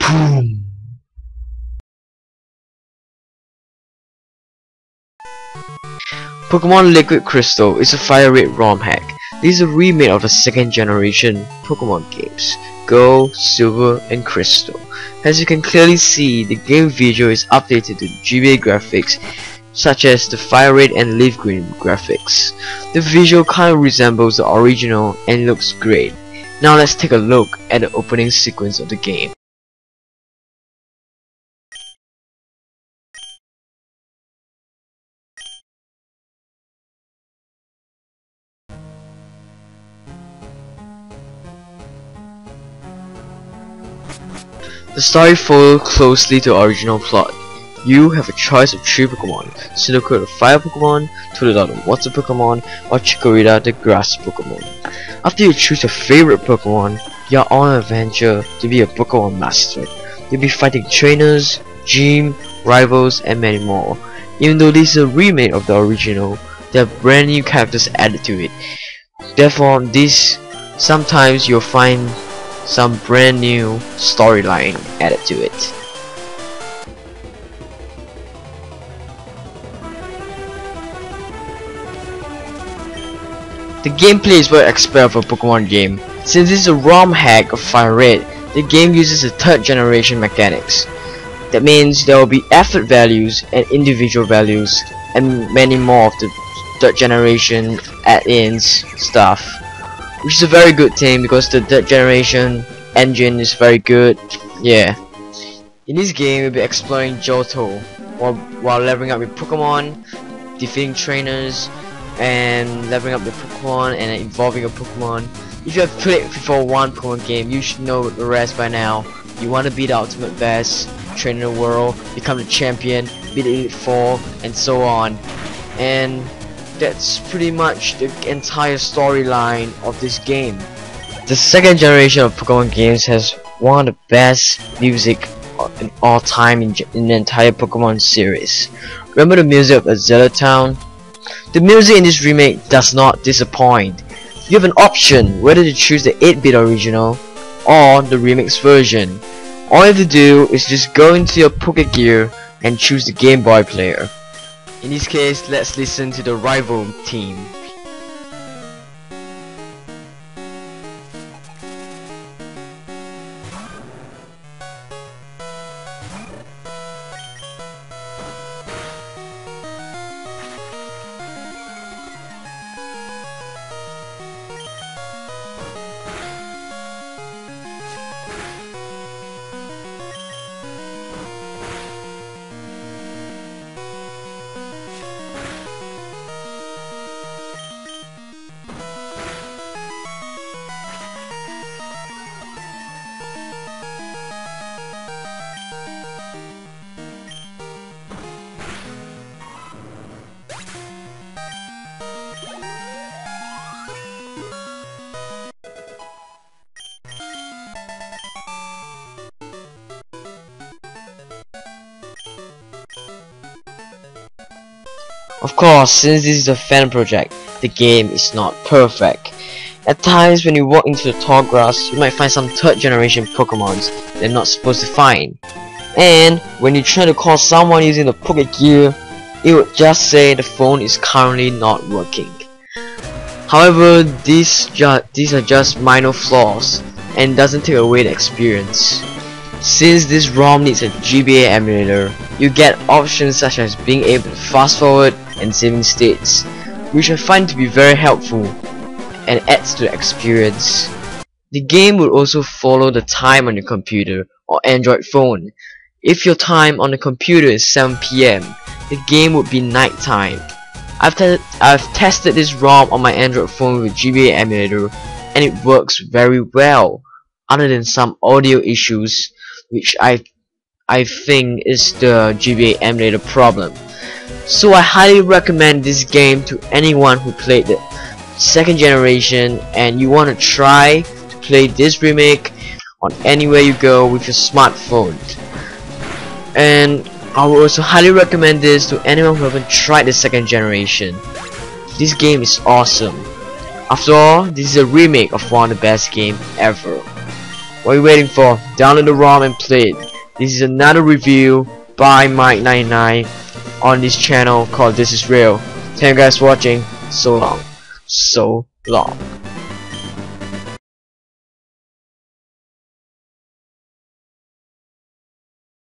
Boom. Pokemon Liquid Crystal is a FireRed ROM hack. This is a remake of the second generation Pokemon games, Gold, Silver, and Crystal. As you can clearly see, the game visual is updated to GBA graphics such as the FireRed and Leaf Green graphics. The visual kind of resembles the original and looks great. Now let's take a look at the opening sequence of the game. The story follows closely to the original plot. You have a choice of 3 Pokemon: Cyndaquil the Fire Pokemon, Totodile the Water Pokemon, or Chikorita the Grass Pokemon. After you choose your favorite Pokemon, you are on an adventure to be a Pokemon Master. You'll be fighting trainers, gym, rivals, and many more. Even though this is a remake of the original, there are brand new characters added to it. Therefore, sometimes you'll find some brand new storyline added to it. The gameplay is what I expect of a Pokemon game. Since this is a ROM hack of FireRed, the game uses the 3rd generation mechanics. That means there will be effort values and individual values and many more of the 3rd generation add-ins stuff, which is a very good thing because the 3rd generation engine is very good. Yeah. In this game, you'll be exploring Johto while leveling up your Pokemon, defeating trainers, and leveling up the Pokemon and evolving your Pokemon. If you have played before one Pokemon game, you should know the rest by now. You want to be the ultimate best, train in the world, become the champion, be the Elite Four, and so on. And that's pretty much the entire storyline of this game. The 2nd generation of Pokemon games has one of the best music in all time in the entire Pokemon series. Remember the music of Azalea Town? The music in this remake does not disappoint. You have an option whether to choose the 8-bit original or the remix version. All you have to do is just go into your Pokégear and choose the Game Boy player. In this case, let's listen to the rival team. Of course, since this is a fan project, the game is not perfect. At times when you walk into the tall grass, you might find some 3rd generation Pokemons they're not supposed to find. And when you try to call someone using the Pokégear, it would just say the phone is currently not working. However, these are just minor flaws and doesn't take away the experience. Since this ROM needs a GBA emulator, you get options such as being able to fast forward and saving states, which I find to be very helpful and adds to the experience. The game will also follow the time on your computer or Android phone. If your time on the computer is 7 PM, the game would be night time. I've tested this ROM on my Android phone with GBA emulator and it works very well, other than some audio issues which I think is the GBA emulator problem. So I highly recommend this game to anyone who played the 2nd generation and you want to try to play this remake on anywhere you go with your smartphone. And I would also highly recommend this to anyone who haven't tried the 2nd generation. This game is awesome. After all, this is a remake of one of the best games ever. What are you waiting for? Download the ROM and play it. This is another review by Mike99 on this channel called This Is Real. Thank you guys for watching. So long. So long.